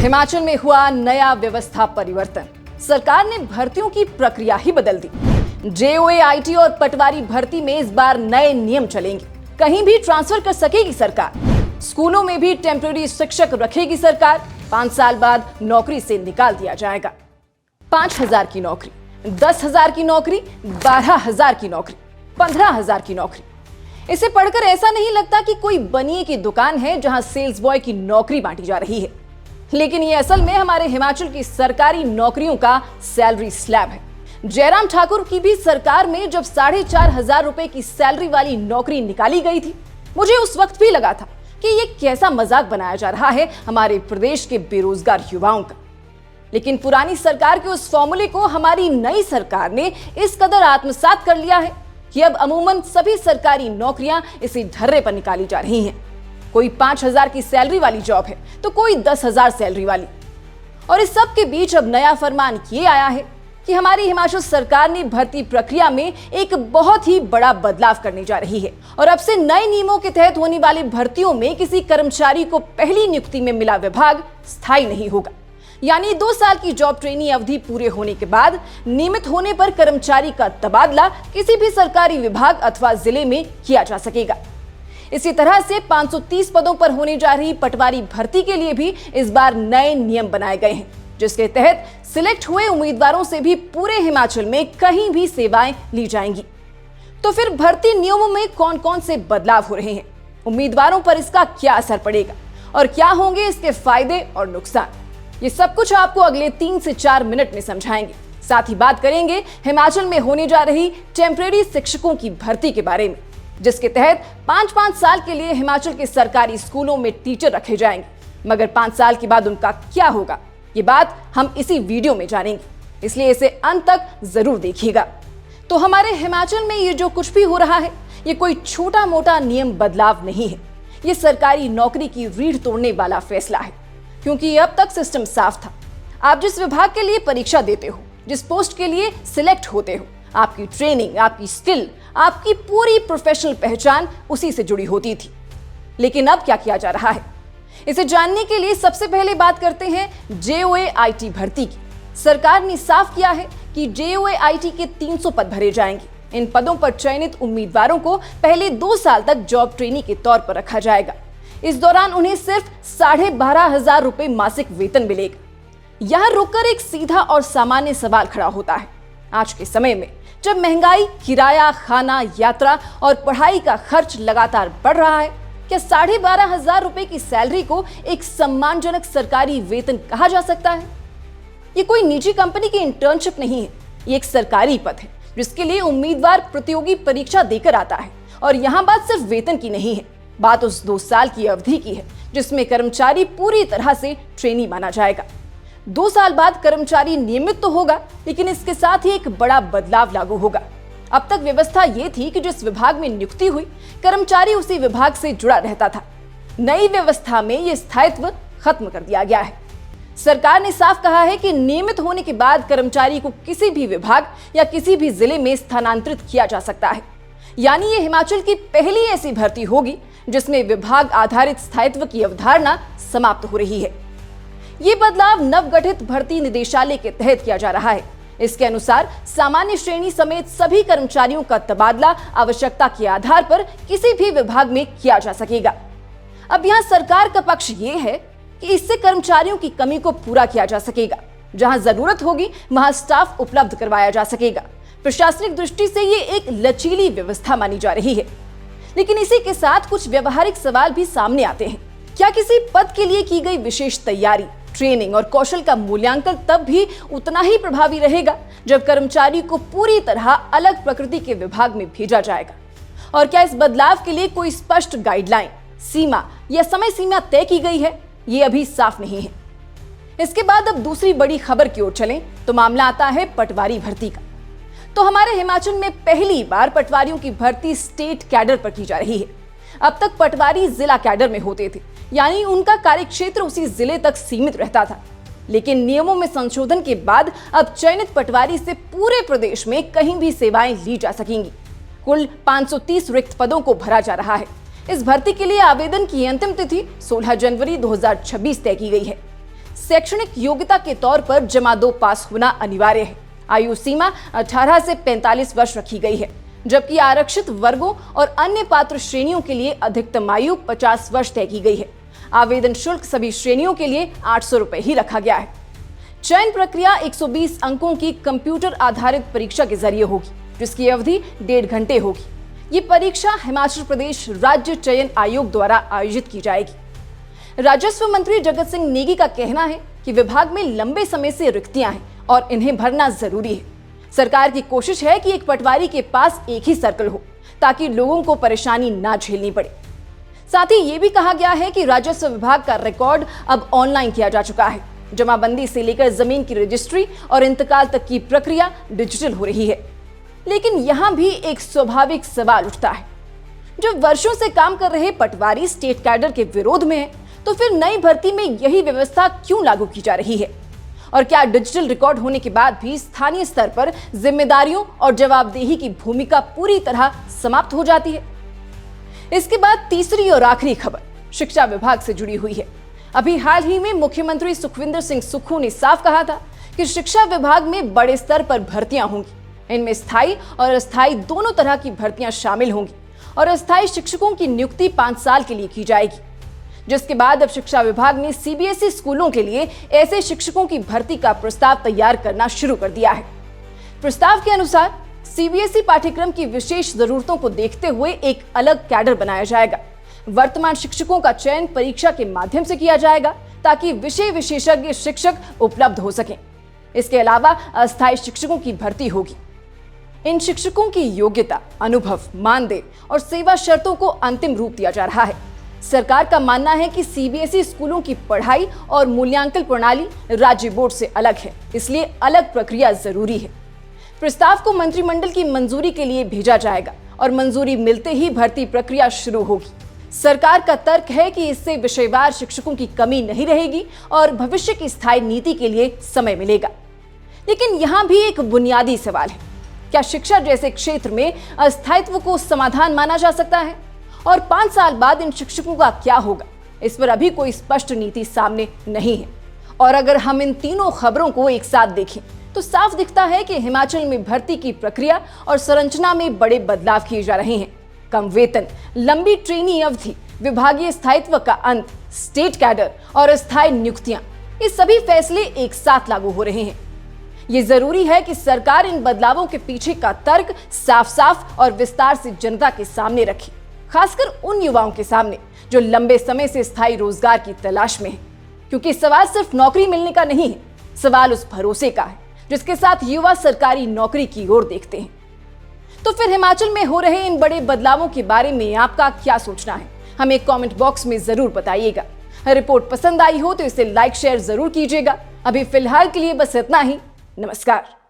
हिमाचल में हुआ नया व्यवस्था परिवर्तन। सरकार ने भर्तियों की प्रक्रिया ही बदल दी। जेओए, आईटी और पटवारी भर्ती में इस बार नए नियम चलेंगे। कहीं भी ट्रांसफर कर सकेगी सरकार। स्कूलों में भी टेम्परेरी शिक्षक रखेगी सरकार। 5 साल बाद नौकरी से निकाल दिया जाएगा। 5,000 की नौकरी, 10,000 की नौकरी, 12,000 की नौकरी, 15,000 की नौकरी। इसे पढ़कर ऐसा नहीं लगता कि कोई बनिए की दुकान है जहां सेल्स बॉय की नौकरी बांटी जा रही है, लेकिन ये असल में हमारे हिमाचल की सरकारी नौकरियों का सैलरी स्लैब है। जयराम ठाकुर की भी सरकार में जब 4,500 रुपए की सैलरी वाली नौकरी निकाली गई थी, मुझे उस वक्त भी लगा था कि ये कैसा मजाक बनाया जा रहा है हमारे प्रदेश के बेरोजगार युवाओं का। लेकिन पुरानी सरकार के उस फॉर्मूले को हमारी नई सरकार ने इस कदर आत्मसात कर लिया है कि अब अमूमन सभी सरकारी नौकरियां इसी ढर्रे पर निकाली जा रही हैं। कोई 5,000 की सैलरी वाली जॉब है तो कोई 10,000 सैलरी वाली। और इस सब के बीच अब नया फरमान ये आया है कि हमारी हिमाचल सरकार ने भर्ती प्रक्रिया में एक बहुत ही बड़ा बदलाव करने जा रही है। और अब से नए नियमों के तहत होने वाली भर्तियों में किसी कर्मचारी को पहली नियुक्ति में मिला विभाग स्थायी नहीं होगा। यानी 2 साल की जॉब ट्रेनिंग अवधि पूरे होने के बाद नियमित होने पर कर्मचारी का तबादला किसी भी सरकारी विभाग अथवा जिले में किया जा सकेगा। इसी तरह से 530 पदों पर होने जा रही पटवारी भर्ती के लिए भी इस बार नए नियम बनाए गए हैं, जिसके तहत सिलेक्ट हुए उम्मीदवारों से भी पूरे हिमाचल में कहीं भी सेवाएं ली जाएंगी। तो फिर भर्ती नियमों में कौन कौन से बदलाव हो रहे हैं, उम्मीदवारों पर इसका क्या असर पड़ेगा और क्या होंगे इसके फायदे और नुकसान, ये सब कुछ आपको अगले 3 से 4 मिनट में समझाएंगे। साथ ही बात करेंगे हिमाचल में होने जा रही टेम्परेरी शिक्षकों की भर्ती के बारे में, जिसके तहत 5-5 साल के लिए हिमाचल के सरकारी स्कूलों में टीचर रखे जाएंगे, मगर 5 साल के बाद उनका क्या होगा, ये बात हम इसी वीडियो में जानेंगे, इसलिए इसे अंत तक जरूर देखिएगा। तो हमारे हिमाचल में ये जो कुछ भी हो रहा है, ये कोई छोटा मोटा नियम बदलाव नहीं है। ये सरकारी नौकरी की रीढ़ तोड़ने वाला फैसला है, क्योंकि अब तक सिस्टम साफ था। आप जिस विभाग के लिए परीक्षा देते हो, जिस पोस्ट के लिए सिलेक्ट होते हो, आपकी ट्रेनिंग, आपकी स्किल, आपकी पूरी प्रोफेशनल पहचान उसी से जुड़ी होती थी। लेकिन अब क्या किया जा रहा है, इसे जानने के लिए सबसे पहले बात करते हैं जेओए आईटी भर्ती की। सरकार ने साफ किया है कि जेओए आईटी के 300 पद भरे जाएंगे। इन पदों पर चयनित उम्मीदवारों को पहले 2 साल तक जॉब ट्रेनी के तौर पर रखा जाएगा। इस दौरान उन्हें सिर्फ 12,500 रुपए मासिक वेतन मिलेगा। यहां रुककर एक सीधा और सामान्य सवाल खड़ा होता है, आज के समय में जब महंगाई, किराया, खाना, यात्रा और पढ़ाई का खर्च लगातार बढ़ रहा है, क्या 12,500 रुपए की सैलरी को एक सम्मानजनक सरकारी वेतन कहा जा सकता है? ये कोई निजी कंपनी की इंटर्नशिप नहीं है, ये एक सरकारी पद है जिसके लिए उम्मीदवार प्रतियोगी परीक्षा देकर आता है। और यहाँ बात सिर्फ वेतन की नहीं है, बात उस 2 साल की अवधि की है जिसमें कर्मचारी पूरी तरह से ट्रेनी माना जाएगा। 2 साल बाद कर्मचारी नियमित तो होगा, लेकिन इसके साथ ही एक बड़ा बदलाव लागू होगा। अब तक व्यवस्था ये थी कि जिस विभाग में नियुक्ति हुई, कर्मचारी उसी विभाग से जुड़ा रहता था। नई व्यवस्था में ये स्थायित्व खत्म कर दिया गया है। सरकार ने साफ कहा है कि नियमित होने के बाद कर्मचारी को किसी भी विभाग या किसी भी जिले में स्थानांतरित किया जा सकता है। यानी ये हिमाचल की पहली ऐसी भर्ती होगी जिसमें विभाग आधारित स्थायित्व की अवधारणा समाप्त हो रही है। ये बदलाव नवगठित भर्ती निदेशालय के तहत किया जा रहा है। इसके अनुसार सामान्य श्रेणी समेत सभी कर्मचारियों का तबादला आवश्यकता के आधार पर किसी भी विभाग में किया जा सकेगा। अब यहाँ सरकार का पक्ष ये है कि इससे कर्मचारियों की कमी को पूरा किया जा सकेगा। जहां जरूरत होगी वहां स्टाफ उपलब्ध करवाया जा सकेगा। प्रशासनिक दृष्टि से ये एक लचीली व्यवस्था मानी जा रही है। लेकिन इसी के साथ कुछ व्यवहारिक सवाल भी सामने आते हैं। क्या किसी पद के लिए की गई विशेष तैयारी, ट्रेनिंग और कौशल का मूल्यांकन तब भी उतना ही प्रभावी रहेगा जब कर्मचारी को पूरी तरह अलग प्रकृति के विभाग में भेजा जाएगा? और क्या इस बदलाव के लिए कोई स्पष्ट गाइडलाइन, सीमा या समय सीमा तय की गई है? ये अभी साफ नहीं है। इसके बाद अब दूसरी बड़ी खबर की ओर चलें तो मामला आता है पटवारी भर्ती का। तो हमारे हिमाचल में पहली बार पटवारियों की भर्ती स्टेट कैडर पर की जा रही है। अब तक पटवारी जिला कैडर में होते थे, यानी उनका कार्यक्षेत्र उसी जिले तक सीमित रहता था। लेकिन नियमों में संशोधन के बाद अब चयनित पटवारी से पूरे प्रदेश में कहीं भी सेवाएं ली जा सकेंगी। कुल 530 रिक्त पदों को भरा जा रहा है। इस भर्ती के लिए आवेदन की अंतिम तिथि 16 जनवरी 2026 तय की गई है। शैक्षणिक योग्यता के तौर पर जमा 2 पास होना अनिवार्य है। आयु सीमा 18 से 45 वर्ष रखी गई है, जबकि आरक्षित वर्गों और अन्य पात्र श्रेणियों के लिए अधिकतम आयु 50 वर्ष तय की गई है। आवेदन शुल्क सभी श्रेणियों के लिए 800 रुपए ही रखा गया है। चयन प्रक्रिया 120 अंकों की कंप्यूटर आधारित परीक्षा के जरिए होगी, जिसकी अवधि 1.5 घंटे होगी। ये परीक्षा हिमाचल प्रदेश राज्य चयन आयोग द्वारा आयोजित की जाएगी। राजस्व मंत्री जगत सिंह नेगी का कहना है कि विभाग में लंबे समय से रिक्तियां हैं और इन्हें भरना जरूरी है। सरकार की कोशिश है कि एक पटवारी के पास एक ही सर्कल हो, ताकि लोगों को परेशानी ना झेलनी पड़े। साथ ही ये भी कहा गया है कि राजस्व विभाग का रिकॉर्ड अब ऑनलाइन किया जा चुका है। जमाबंदी से लेकर जमीन की रजिस्ट्री और इंतकाल तक की प्रक्रिया डिजिटल हो रही है। लेकिन यहाँ भी एक स्वाभाविक सवाल उठता है, जब वर्षों से काम कर रहे पटवारी स्टेट कैडर के विरोध में है, तो फिर नई भर्ती में यही व्यवस्था क्यों लागू की जा रही है? और क्या डिजिटल रिकॉर्ड होने के बाद भी स्थानीय स्तर पर जिम्मेदारियों और जवाबदेही की भूमिका पूरी तरह समाप्त हो जाती है? इसके बाद तीसरी और आखिरी खबर शिक्षा विभाग से जुड़ी हुई है। अभी हाल ही में मुख्यमंत्री सुखविंदर सिंह सुक्खू ने साफ कहा था कि शिक्षा विभाग में बड़े स्तर पर भर्तियां होंगी। इनमें स्थायी और अस्थायी दोनों तरह की भर्तियां शामिल होंगी और अस्थायी शिक्षकों की नियुक्ति 5 साल के लिए की जाएगी। जिसके बाद अब शिक्षा विभाग ने सीबीएसई स्कूलों के लिए ऐसे शिक्षकों की भर्ती का प्रस्ताव तैयार करना शुरू कर दिया है। प्रस्ताव के अनुसार सीबीएसई पाठ्यक्रम की विशेष जरूरतों को देखते हुए एक अलग कैडर बनाया जाएगा। वर्तमान शिक्षकों का चयन परीक्षा के माध्यम से किया जाएगा, ताकि विषय विशेषज्ञ शिक्षक उपलब्ध हो सकें। इसके अलावा अस्थायी शिक्षकों की भर्ती होगी। इन शिक्षकों की योग्यता, अनुभव, मानदेय और सेवा शर्तों को अंतिम रूप दिया जा रहा है। सरकार का मानना है कि सीबीएसई स्कूलों की पढ़ाई और मूल्यांकन प्रणाली राज्य बोर्ड से अलग है, इसलिए अलग प्रक्रिया जरूरी है। प्रस्ताव को मंत्रिमंडल की मंजूरी के लिए भेजा जाएगा और मंजूरी मिलते ही भर्ती प्रक्रिया शुरू होगी। सरकार का तर्क है कि इससे विषयवार शिक्षकों की कमी नहीं रहेगी और भविष्य की स्थायी नीति के लिए समय मिलेगा। लेकिन यहाँ भी एक बुनियादी सवाल है, क्या शिक्षा जैसे क्षेत्र में अस्थायित्व को समाधान माना जा सकता है? और 5 साल बाद इन शिक्षकों का क्या होगा? इस पर अभी कोई स्पष्ट नीति सामने नहीं है। और अगर हम इन तीनों खबरों को एक साथ देखें तो साफ दिखता है कि हिमाचल में भर्ती की प्रक्रिया और संरचना में बड़े बदलाव किए जा रहे हैं। कम वेतन, लंबी ट्रेनी अवधि, विभागीय स्थायित्व का अंत, स्टेट कैडर और अस्थायी नियुक्तियां, ये सभी फैसले एक साथ लागू हो रहे हैं। ये जरूरी है कि सरकार इन बदलावों के पीछे का तर्क साफ साफ और विस्तार से जनता के सामने रखे, खासकर उन युवाओं के सामने जो लंबे समय से स्थायी रोजगार की तलाश में है। क्योंकि सवाल सिर्फ नौकरी मिलने का नहीं है, सवाल उस भरोसे का है जिसके साथ युवा सरकारी नौकरी की ओर देखते हैं। तो फिर हिमाचल में हो रहे इन बड़े बदलावों के बारे में आपका क्या सोचना है? हमें कमेंट बॉक्स में जरूर बताइएगा। रिपोर्ट पसंद आई हो तो इसे लाइक शेयर जरूर कीजिएगा। अभी फिलहाल के लिए बस इतना ही। नमस्कार।